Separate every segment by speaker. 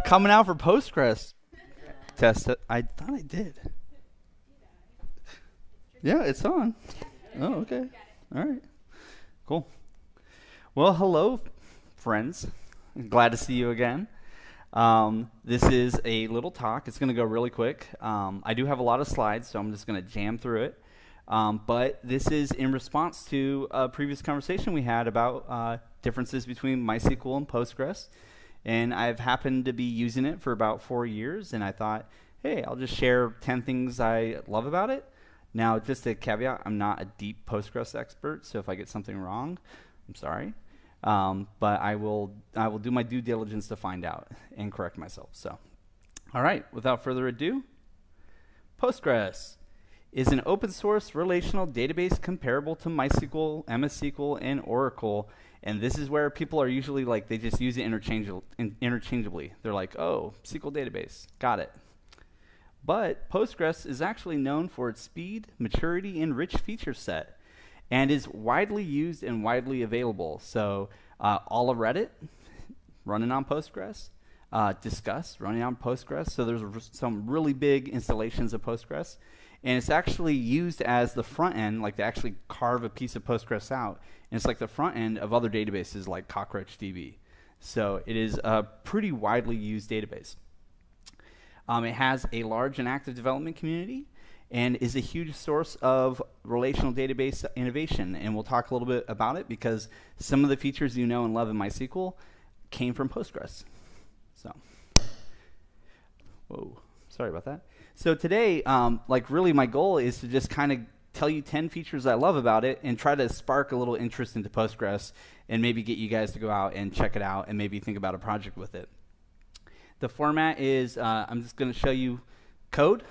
Speaker 1: coming out for Postgres test. I thought I did. Yeah, it's on. Oh, okay. All right. Cool. Well, hello, friends. Glad to see you again. This is a little talk. It's going to go really quick. I do have a lot of slides, so I'm just going to jam through it. But this is in response to a previous conversation we had about differences between MySQL and Postgres. And I've happened to be using it for about 4 years, and I thought, hey, I'll just share 10 things I love about it. Now, just a caveat, I'm not a deep Postgres expert, so if I get something wrong, I'm sorry. But I will do my due diligence to find out and correct myself. So, all right, without further ado, Postgres is an open source relational database comparable to MySQL, MS-SQL, and Oracle. And this is where people are usually like, they just use it interchangeably. They're like, oh, SQL database, got it. But Postgres is actually known for its speed, maturity, and rich feature set, and is widely used and widely available. So all of Reddit running on Postgres, Discuss running on Postgres. So there's some really big installations of Postgres. And it's actually used as the front end, like they actually carve a piece of Postgres out. And it's like the front end of other databases like CockroachDB. So it is a pretty widely used database. It has a large and active development community and is a huge source of relational database innovation. And we'll talk a little bit about it because some of the features you know and love in MySQL came from Postgres. So, whoa, sorry about that. So today, like really my goal is to just kind of tell you 10 features I love about it and try to spark a little interest into Postgres and maybe get you guys to go out and check it out and maybe think about a project with it. The format is I'm just going to show you code,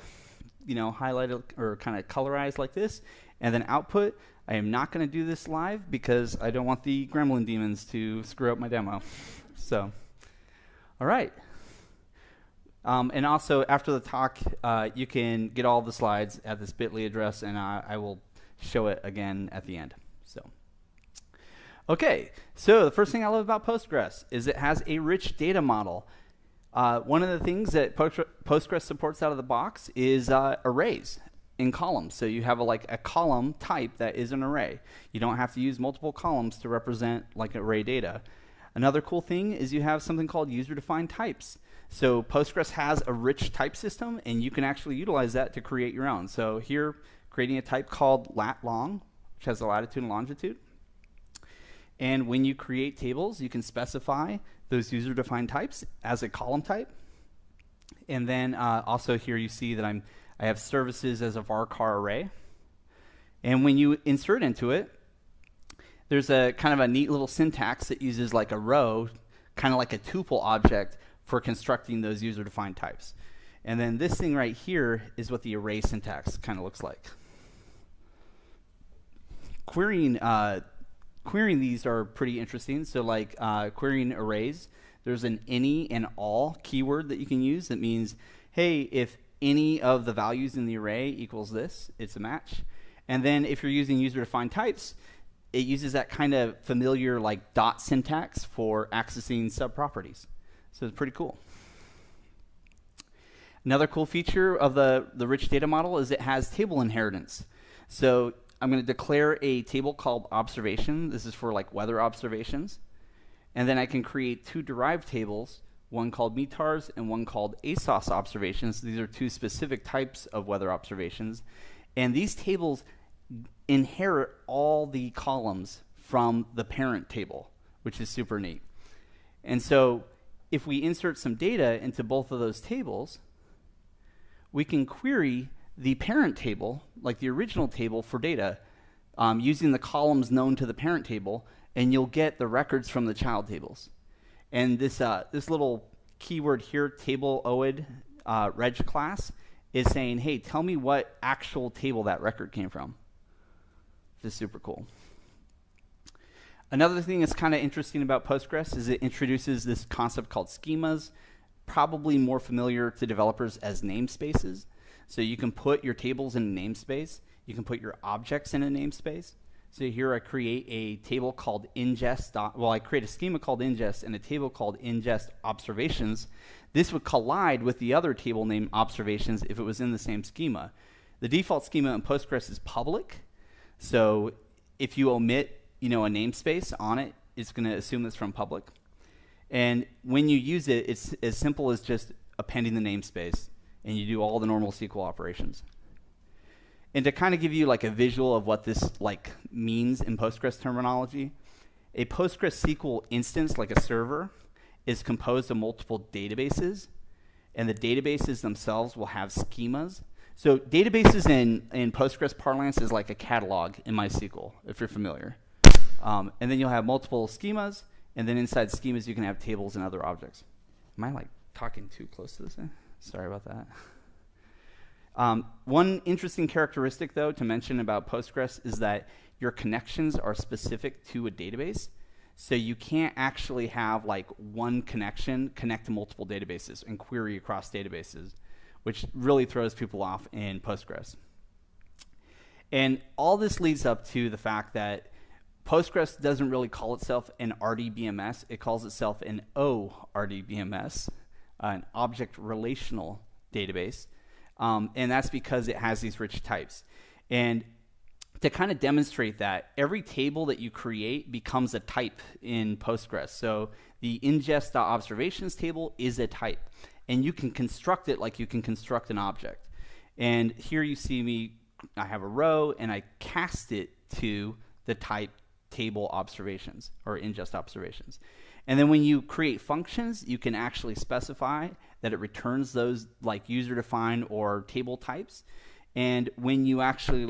Speaker 1: you know, highlighted or kind of colorized like this, and then output. I am not going to do this live because I don't want the gremlin demons to screw up my demo. So, all right. And also, after the talk, you can get all the slides at this bit.ly address, and I will show it again at the end. So, okay. So the first thing I love about Postgres is it has a rich data model. One of the things that Postgres supports out of the box is arrays in columns. So you have a column type that is an array. You don't have to use multiple columns to represent like array data. Another cool thing is you have something called user-defined types. So Postgres has a rich type system, and you can actually utilize that to create your own. So here, creating a type called lat-long, which has a latitude and longitude. And when you create tables, you can specify those user-defined types as a column type. And then also here you see that I have services as a varchar array. And when you insert into it, there's a kind of a neat little syntax that uses like a row, kind of like a tuple object for constructing those user-defined types. And then this thing right here is what the array syntax kind of looks like. Querying these are pretty interesting. So like querying arrays, there's an any and all keyword that you can use that means, hey, if any of the values in the array equals this, it's a match. And then if you're using user-defined types, it uses that kind of familiar like dot syntax for accessing subproperties. So it's pretty cool. Another cool feature of the rich data model is it has table inheritance. So I'm going to declare a table called observation. This is for like weather observations. And then I can create two derived tables, one called METARs and one called ASOS observations. These are two specific types of weather observations. And these tables inherit all the columns from the parent table, which is super neat. And so if we insert some data into both of those tables, we can query the parent table, like the original table for data, using the columns known to the parent table, and you'll get the records from the child tables. And this little keyword here, table OID reg class, is saying, hey, tell me what actual table that record came from. This is super cool. Another thing that's kind of interesting about Postgres is it introduces this concept called schemas, probably more familiar to developers as namespaces. So you can put your tables in a namespace. You can put your objects in a namespace. So here I create a table called ingest. Well, I create a schema called ingest and a table called ingest observations. This would collide with the other table named observations if it was in the same schema. The default schema in Postgres is public. So if you omit, a namespace on it, it's going to assume it's from public. And when you use it, it's as simple as just appending the namespace, and you do all the normal SQL operations. And to kind of give you like a visual of what this like means in Postgres terminology, a Postgres SQL instance, like a server, is composed of multiple databases, and the databases themselves will have schemas. So databases in Postgres parlance is like a catalog in MySQL, if you're familiar. And then you'll have multiple schemas, and then inside schemas you can have tables and other objects. Am I like talking too close to this thing? Sorry about that. One interesting characteristic, though, to mention about Postgres is that your connections are specific to a database. So you can't actually have like one connection connect to multiple databases and query across databases, which really throws people off in Postgres. And all this leads up to the fact that Postgres doesn't really call itself an RDBMS. It calls itself an ORDBMS, an object relational database. And that's because it has these rich types. And to kind of demonstrate that, every table that you create becomes a type in Postgres. So the ingest.observations table is a type. And you can construct it like you can construct an object. And here you see me, I have a row, and I cast it to the type table observations, or ingest observations. And then when you create functions, you can actually specify that it returns those like user-defined or table types. And when you actually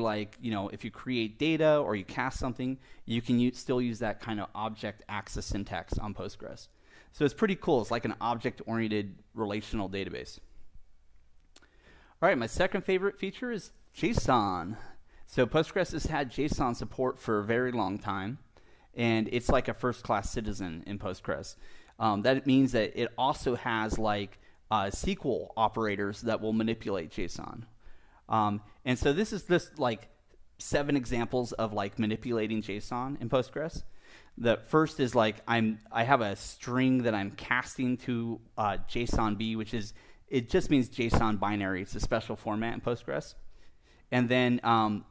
Speaker 1: if you create data or you cast something, you can still use that kind of object access syntax on Postgres. So it's pretty cool. It's like an object-oriented relational database. All right, my second favorite feature is JSON. So Postgres has had JSON support for a very long time, and it's like a first-class citizen in Postgres. That means that it also has like SQL operators that will manipulate JSON. And so this is just like 7 examples of like manipulating JSON in Postgres. The first is like I have a string that I'm casting to JSON-B, which is, it just means JSON binary. It's a special format in Postgres. And then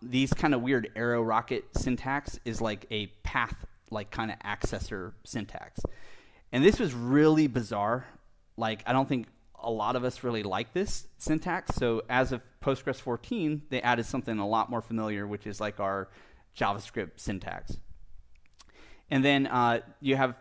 Speaker 1: these kind of weird arrow rocket syntax is like a path, like kind of accessor syntax. And this was really bizarre. Like, I don't think a lot of us really like this syntax. So as of Postgres 14, they added something a lot more familiar, which is like our JavaScript syntax. And then you have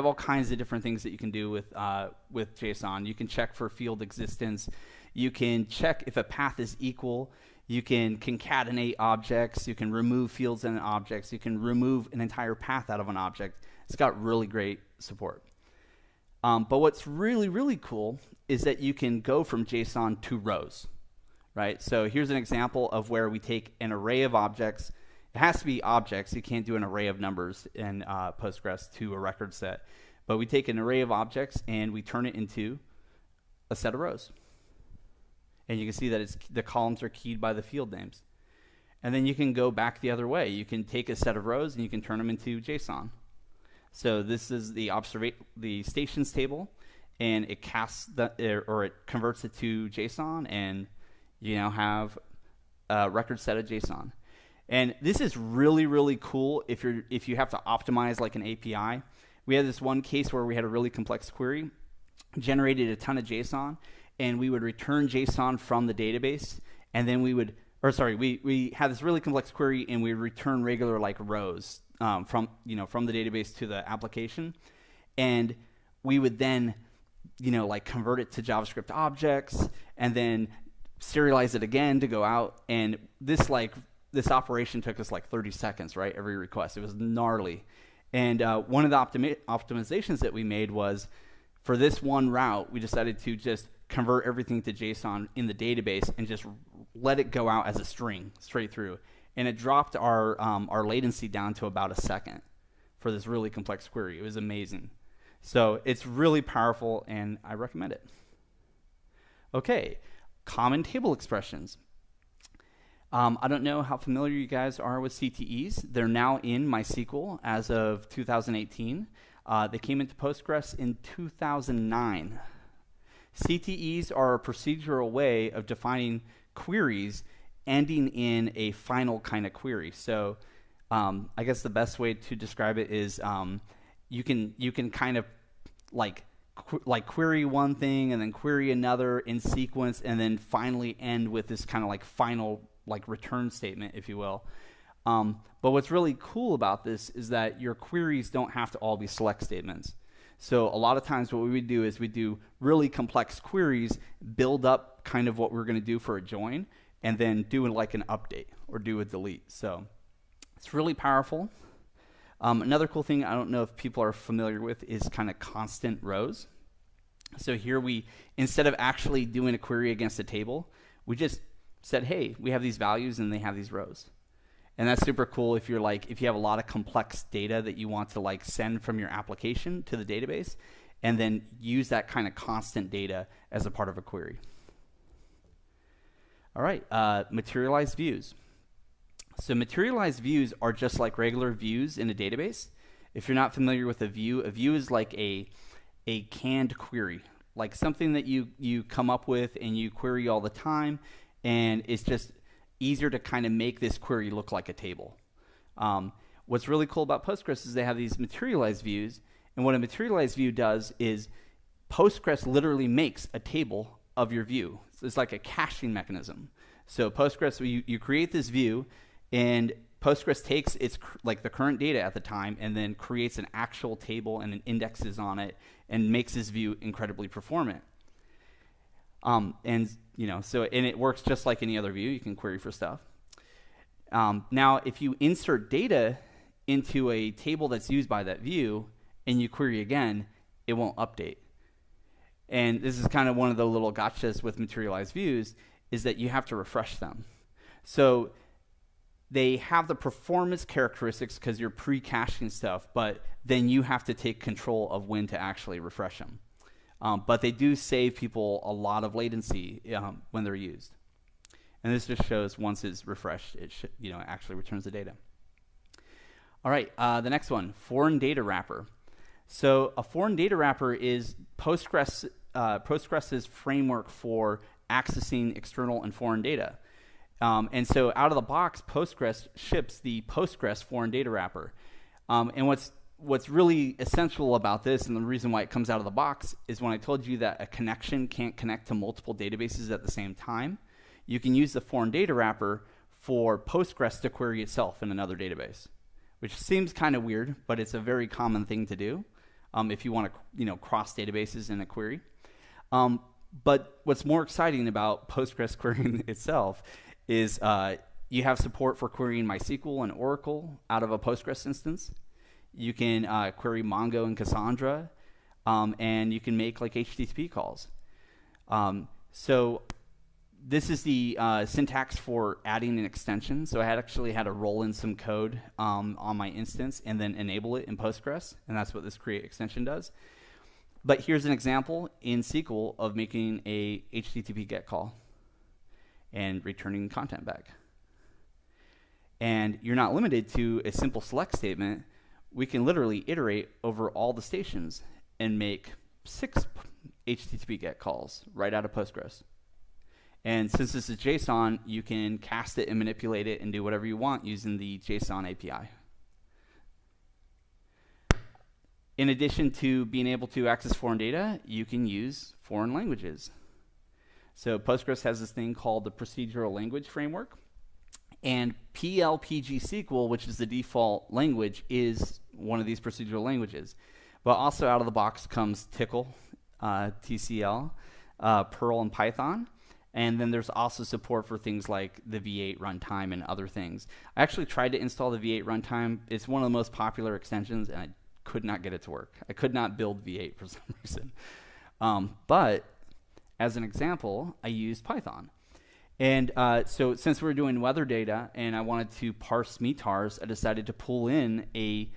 Speaker 1: all kinds of different things that you can do with JSON. You can check for field existence. You can check if a path is equal. You can concatenate objects. You can remove fields in objects. You can remove an entire path out of an object. It's got really great support. But what's really, really cool is that you can go from JSON to rows, right? So here's an example of where we take an array of objects. It has to be objects. You can't do an array of numbers in Postgres to a record set. But we take an array of objects and we turn it into a set of rows. And you can see that the columns are keyed by the field names. And then you can go back the other way. You can take a set of rows and you can turn them into JSON. So this is the stations table, and it casts or it converts it to JSON, and you now have a record set of JSON. And this is really, really cool if you have to optimize like an API. We had this one case where we had a really complex query, generated a ton of JSON, and we would return JSON from the database, and then we had this really complex query, and we would return regular like rows from the database to the application, and we would then like convert it to JavaScript objects, and then serialize it again to go out. And this operation took us like 30 seconds, right? Every request. It was gnarly. And one of the optimizations that we made was, for this one route, we decided to just convert everything to JSON in the database and just let it go out as a string straight through. And it dropped our latency down to about a second for this really complex query. It was amazing. So it's really powerful, and I recommend it. Okay, common table expressions. I don't know how familiar you guys are with CTEs. They're now in MySQL as of 2018. They came into Postgres in 2009. CTEs are a procedural way of defining queries ending in a final kind of query. So I guess the best way to describe it is you can kind of like query one thing and then query another in sequence and then finally end with this kind of like final like return statement, if you will. But what's really cool about this is that your queries don't have to all be select statements. So a lot of times what we would do is we do really complex queries, build up kind of what we're going to do for a join, and then do like an update or do a delete. So it's really powerful. Another cool thing I don't know if people are familiar with is kind of constant rows. So here we, instead of actually doing a query against a table, we just said, hey, we have these values and they have these rows. And that's super cool if you're if you have a lot of complex data that you want to send from your application to the database and then use that kind of constant data as a part of a query. All right, materialized views. So materialized views are just like regular views in a database. If you're not familiar with a view is like a canned query, like something that you come up with and you query all the time, and it's just easier to kind of make this query look like a table. What's really cool about Postgres is they have these materialized views, and what a materialized view does is Postgres literally makes a table of your view. So it's like a caching mechanism. So Postgres, you create this view, and Postgres takes its the current data at the time and then creates an actual table and indexes on it and makes this view incredibly performant. And it works just like any other view. You can query for stuff. Now, if you insert data into a table that's used by that view and you query again, it won't update. And this is kind of one of the little gotchas with materialized views, is that you have to refresh them. So they have the performance characteristics because you're pre-caching stuff, but then you have to take control of when to actually refresh them. But they do save people a lot of latency when they're used. And this just shows once it's refreshed, it actually returns the data. All right, the next one, foreign data wrapper. So a foreign data wrapper is Postgres's framework for accessing external and foreign data. And so out of the box, Postgres ships the Postgres foreign data wrapper. And what's really essential about this, and the reason why it comes out of the box, is when I told you that a connection can't connect to multiple databases at the same time, you can use the foreign data wrapper for Postgres to query itself in another database, which seems kind of weird, but it's a very common thing to do if you want to cross databases in a query. But what's more exciting about Postgres querying itself is you have support for querying MySQL and Oracle out of a Postgres instance. You can query Mongo and Cassandra, and you can make HTTP calls. So this is the syntax for adding an extension. So I actually had to roll in some code on my instance and then enable it in Postgres, and that's what this create extension does. But here's an example in SQL of making a HTTP GET call and returning content back. And you're not limited to a simple select statement. We can literally iterate over all the stations and make 6 HTTP GET calls right out of Postgres. And since this is JSON, you can cast it and manipulate it and do whatever you want using the JSON API. In addition to being able to access foreign data, you can use foreign languages. So Postgres has this thing called the Procedural Language Framework. And PLPG SQL, which is the default language, is one of these procedural languages. But also out of the box comes Tcl, TCL, Perl, and Python. And then there's also support for things like the V8 runtime and other things. I actually tried to install the V8 runtime. It's one of the most popular extensions, and I could not get it to work. I could not build V8 for some reason. But as an example, I used Python. And so since we were doing weather data and I wanted to parse METARs, I decided to pull in a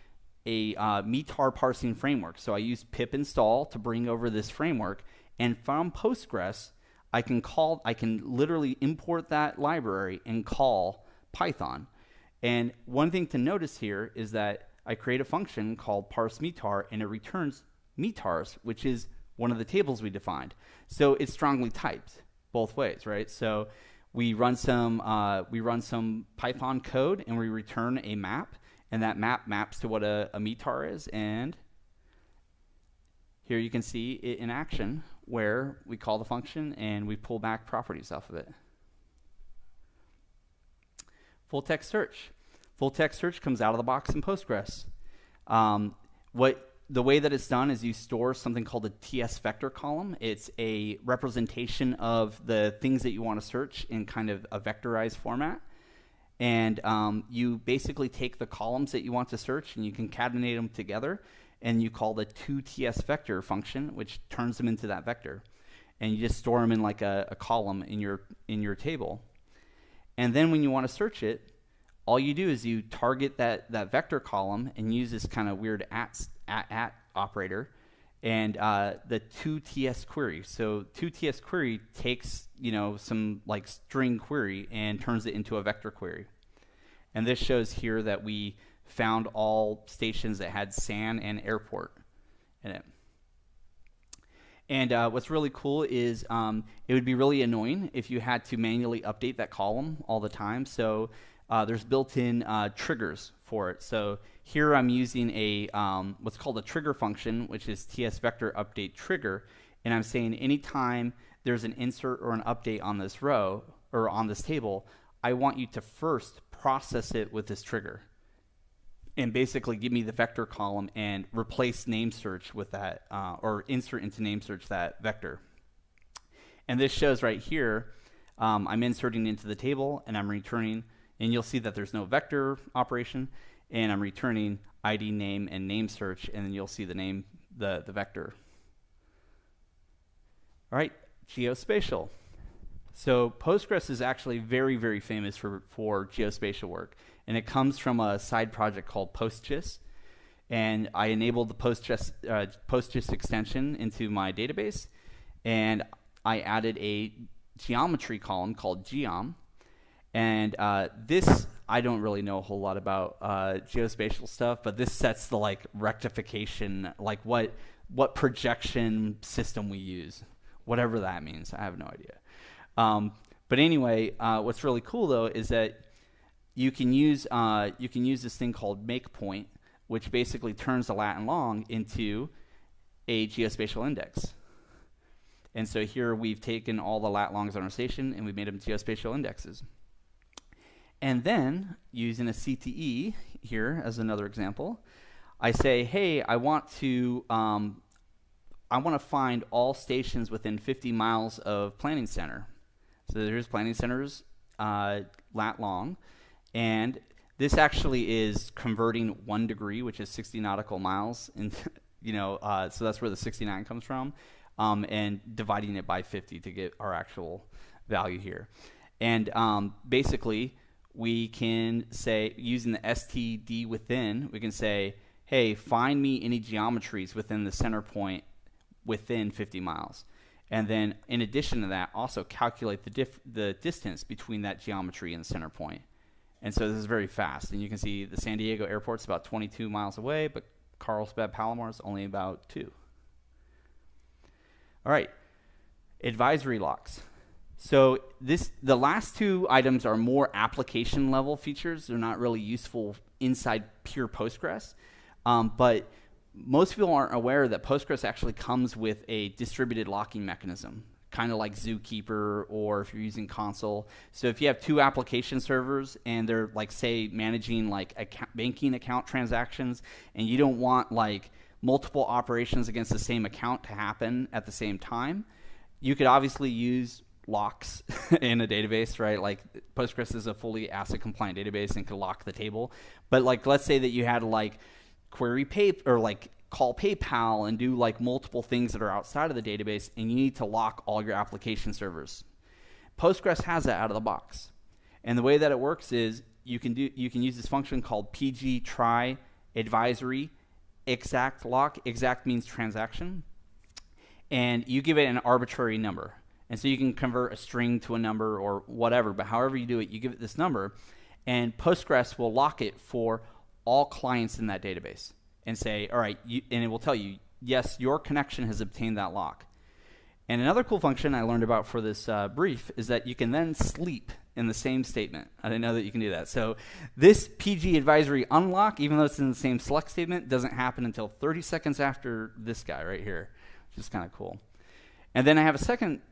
Speaker 1: METAR parsing framework. So I used pip install to bring over this framework. And from Postgres, I can literally import that library and call Python. And one thing to notice here is that I create a function called parse metar, and it returns metars, which is one of the tables we defined. So it's strongly typed both ways, right? So we run some Python code, and we return a map, and that map maps to what a metar is. And here you can see it in action, where we call the function and we pull back properties off of it. Full text search. Full text search comes out of the box in Postgres. The way that it's done is you store something called a Ts vector column. It's a representation of the things that you want to search in kind of a vectorized format. And you basically take the columns that you want to search and you concatenate them together, and you call the toTs vector function, which turns them into that vector. And you just store them in like a column in your table. And then when you want to search it, all you do is you target that vector column and use this kind of weird at operator and the toTs query. So toTs query takes some like string query and turns it into a vector query. And this shows here that we found all stations that had SAN and airport in it. And what's really cool is it would be really annoying if you had to manually update that column all the time. So there's built-in triggers for it. So here I'm using a what's called a trigger function, which is ts vector update trigger, and I'm saying anytime there's an insert or an update on this row or on this table, I want you to first process it with this trigger and basically give me the vector column and replace name search with that, or insert into name search that vector. And this shows right here, I'm inserting into the table and I'm returning, and you'll see that there's no vector operation, and I'm returning ID, name, and name search, and then you'll see the name, the vector. All right, geospatial. So Postgres is actually very, very famous for geospatial work, and it comes from a side project called Postgres, and I enabled the Postgres extension into my database, and I added a geometry column called geom, and this, I don't really know a whole lot about geospatial stuff, but this sets the like rectification, like what projection system we use, whatever that means. I have no idea. But anyway, what's really cool though is that you can use this thing called make point, which basically turns the Latin long into a geospatial index. And so here we've taken all the lat longs on our station and we've made them geospatial indexes. And then using a CTE here as another example, I say, hey, I want to find all stations within 50 miles of planning center. So there's planning centers lat long, and this actually is converting 1 degree, which is 60 nautical miles, into, so that's where the 69 comes from, and dividing it by 50 to get our actual value here. And basically, we can say, using the std within, we can say, hey, find me any geometries within the center point within 50 miles. And then in addition to that, also calculate the distance between that geometry and the center point. And so this is very fast. And you can see the San Diego airport's about 22 miles away, but Carlsbad Palomar is only about 2. All right, advisory locks. So the last 2 items are more application level features. They're not really useful inside pure Postgres. But most people aren't aware that Postgres actually comes with a distributed locking mechanism, kind of like Zookeeper, or if you're using Console. So if you have 2 application servers and they're like, say, managing like banking account transactions, and you don't want like multiple operations against the same account to happen at the same time, you could obviously use locks in a database, right? Like Postgres is a fully ACID compliant database and could lock the table. But like, let's say that you had like query or like call PayPal and do like multiple things that are outside of the database, and you need to lock all your application servers. Postgres has that out of the box. And the way that it works is you can use this function called pg try advisory exact lock. Exact means transaction. And you give it an arbitrary number. And so you can convert a string to a number or whatever, but however you do it, you give it this number, and Postgres will lock it for all clients in that database and say, all right, and it will tell you, yes, your connection has obtained that lock. And another cool function I learned about for this brief is that you can then sleep in the same statement. I didn't know that you can do that. So this PG advisory unlock, even though it's in the same select statement, doesn't happen until 30 seconds after this guy right here, which is kind of cool. And then I have a second,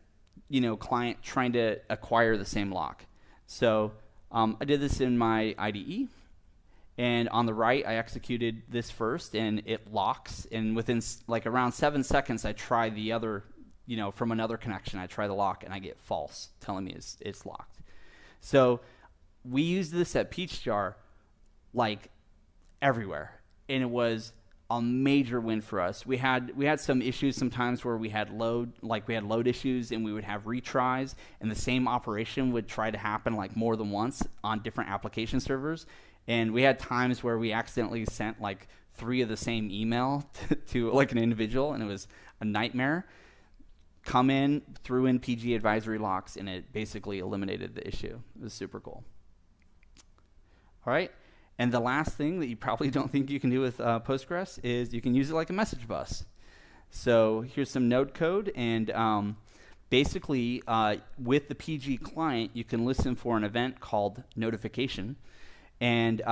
Speaker 1: client trying to acquire the same lock. So I did this in my IDE. And on the right, I executed this first, and it locks. And within like around 7 seconds, I try the other, from another connection, I try the lock, and I get false, telling me it's locked. So we used this at Peachjar like everywhere, and it was a major win for us. We had some issues sometimes where we had load issues, and we would have retries, and the same operation would try to happen like more than once on different application servers. And we had times where we accidentally sent like 3 of the same email to like an individual, and it was a nightmare. Threw in PG advisory locks, and it basically eliminated the issue. It was super cool. All right. And the last thing that you probably don't think you can do with Postgres is you can use it like a message bus. So here's some node code, and basically with the PG client, you can listen for an event called notification. And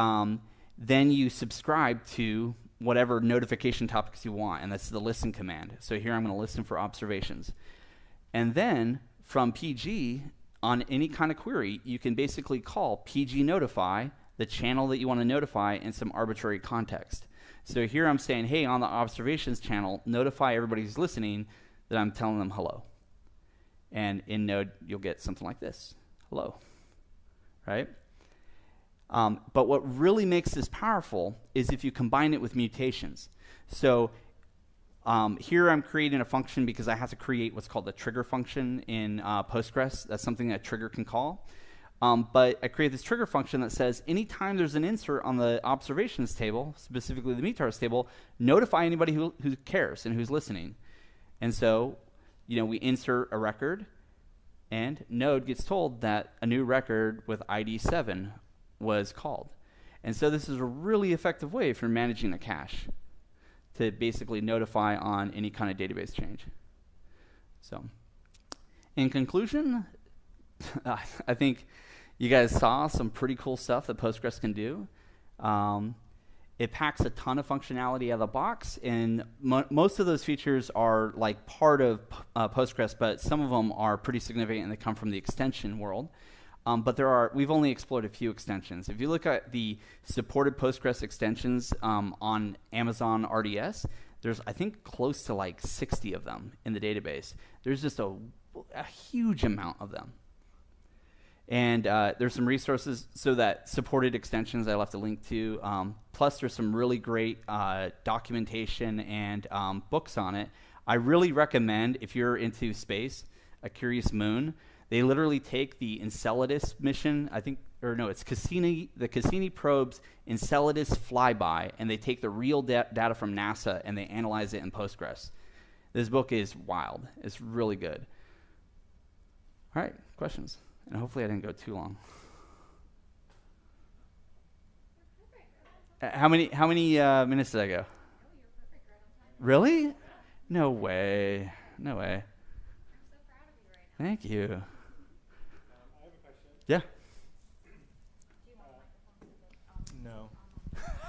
Speaker 1: then you subscribe to whatever notification topics you want, and that's the listen command. So here I'm going to listen for observations. And then from PG, on any kind of query, you can basically call PG notify, the channel that you want to notify, in some arbitrary context. So here I'm saying, hey, on the observations channel, notify everybody who's listening that I'm telling them hello. And in Node, you'll get something like this, hello, right? But what really makes this powerful is if you combine it with mutations. So here I'm creating a function because I have to create what's called the trigger function in Postgres. That's something that trigger can call. But I create this trigger function that says anytime there's an insert on the observations table, specifically the metars table, notify anybody who cares and who's listening. And so, we insert a record, and Node gets told that a new record with ID 7 was called. And so this is a really effective way for managing a cache to basically notify on any kind of database change. So in conclusion, I think you guys saw some pretty cool stuff that Postgres can do. It packs a ton of functionality out of the box, and most of those features are like part of Postgres, but some of them are pretty significant and they come from the extension world. But we've only explored a few extensions. If you look at the supported Postgres extensions on Amazon RDS, there's, I think, close to like 60 of them in the database. There's just a huge amount of them. And there's some resources, so that supported extensions I left a link to. Plus, there's some really great documentation and books on it. I really recommend, if you're into space, A Curious Moon. They literally take the Enceladus mission, it's Cassini, the Cassini probe's Enceladus flyby, and they take the real data from NASA and they analyze it in Postgres. This book is wild. It's really good. All right, questions? And hopefully I didn't go too long. How many minutes did I go? Really? No way. No way.
Speaker 2: I'm so proud of you right now.
Speaker 1: Thank you.
Speaker 3: I have a question.
Speaker 1: Yeah.
Speaker 2: Do you want
Speaker 3: No.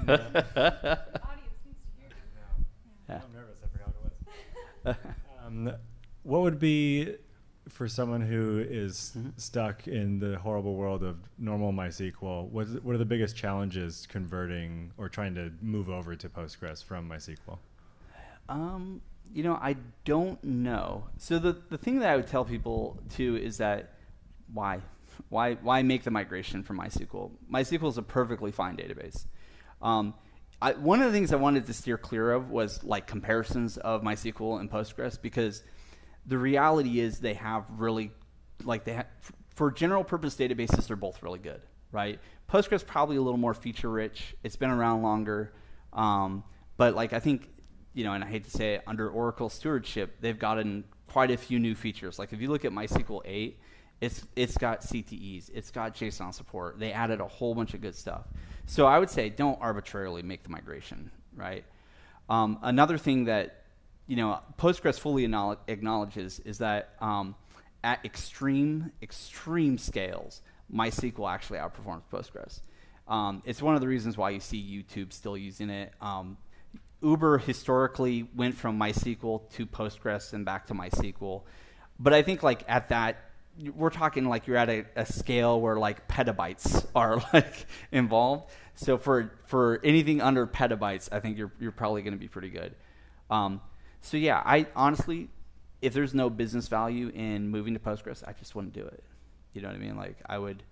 Speaker 2: the audience needs to hear you.
Speaker 3: No.
Speaker 1: Yeah.
Speaker 3: I'm nervous. I forgot what it was. What would be, for someone who is stuck in the horrible world of normal MySQL, what are the biggest challenges converting or trying to move over to Postgres from MySQL?
Speaker 1: I don't know. So the thing that I would tell people too is that why make the migration from MySQL? MySQL is a perfectly fine database. One of the things I wanted to steer clear of was like comparisons of MySQL and Postgres, because the reality is they have really, for general purpose databases, they're both really good, right? Postgres probably a little more feature rich. It's been around longer, but I think, and I hate to say it, under Oracle stewardship, they've gotten quite a few new features. Like if you look at MySQL 8, it's got CTEs, it's got JSON support. They added a whole bunch of good stuff. So I would say don't arbitrarily make the migration, right? Another thing that Postgres fully acknowledges is that at extreme scales, MySQL actually outperforms Postgres. It's one of the reasons why you see YouTube still using it. Uber historically went from MySQL to Postgres and back to MySQL. But I think like at that, we're talking like you're at a scale where like petabytes are like involved. So for anything under petabytes, I think you're probably going to be pretty good. So yeah, I honestly, if there's no business value in moving to Postgres, I just wouldn't do it. You know what I mean? Like I would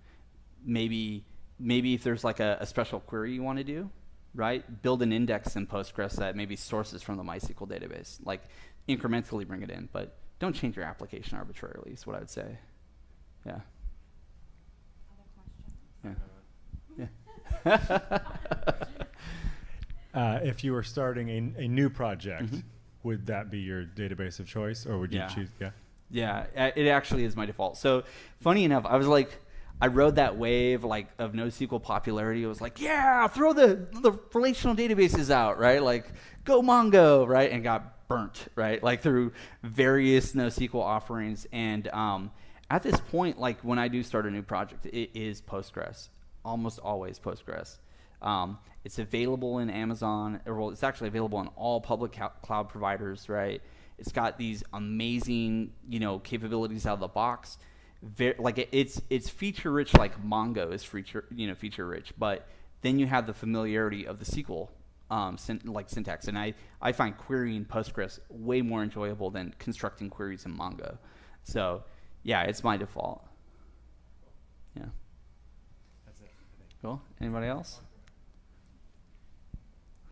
Speaker 1: maybe if there's like a special query you want to do, right? Build an index in Postgres that maybe sources from the MySQL database. Like incrementally bring it in, but don't change your application arbitrarily is what I would say. Yeah.
Speaker 2: Other
Speaker 1: Yeah. Yeah.
Speaker 3: If you were starting a new project, would that be your database of choice, or would you choose? Yeah.
Speaker 1: Yeah, it actually is my default. So funny enough, I rode that wave like of NoSQL popularity. It was like, yeah, throw the relational databases out, right? Like go Mongo, right? And got burnt, right? Like through various NoSQL offerings. And at this point, like when I do start a new project, it is Postgres, almost always Postgres. It's available in Amazon, or well, it's actually available on all public cloud providers, right? It's got these amazing, capabilities out of the box. It's feature rich like Mongo is feature rich, but then you have the familiarity of the SQL syntax, and I find querying Postgres way more enjoyable than constructing queries in Mongo. So yeah, it's my default. Yeah.
Speaker 3: That's it.
Speaker 1: Cool. Anybody else?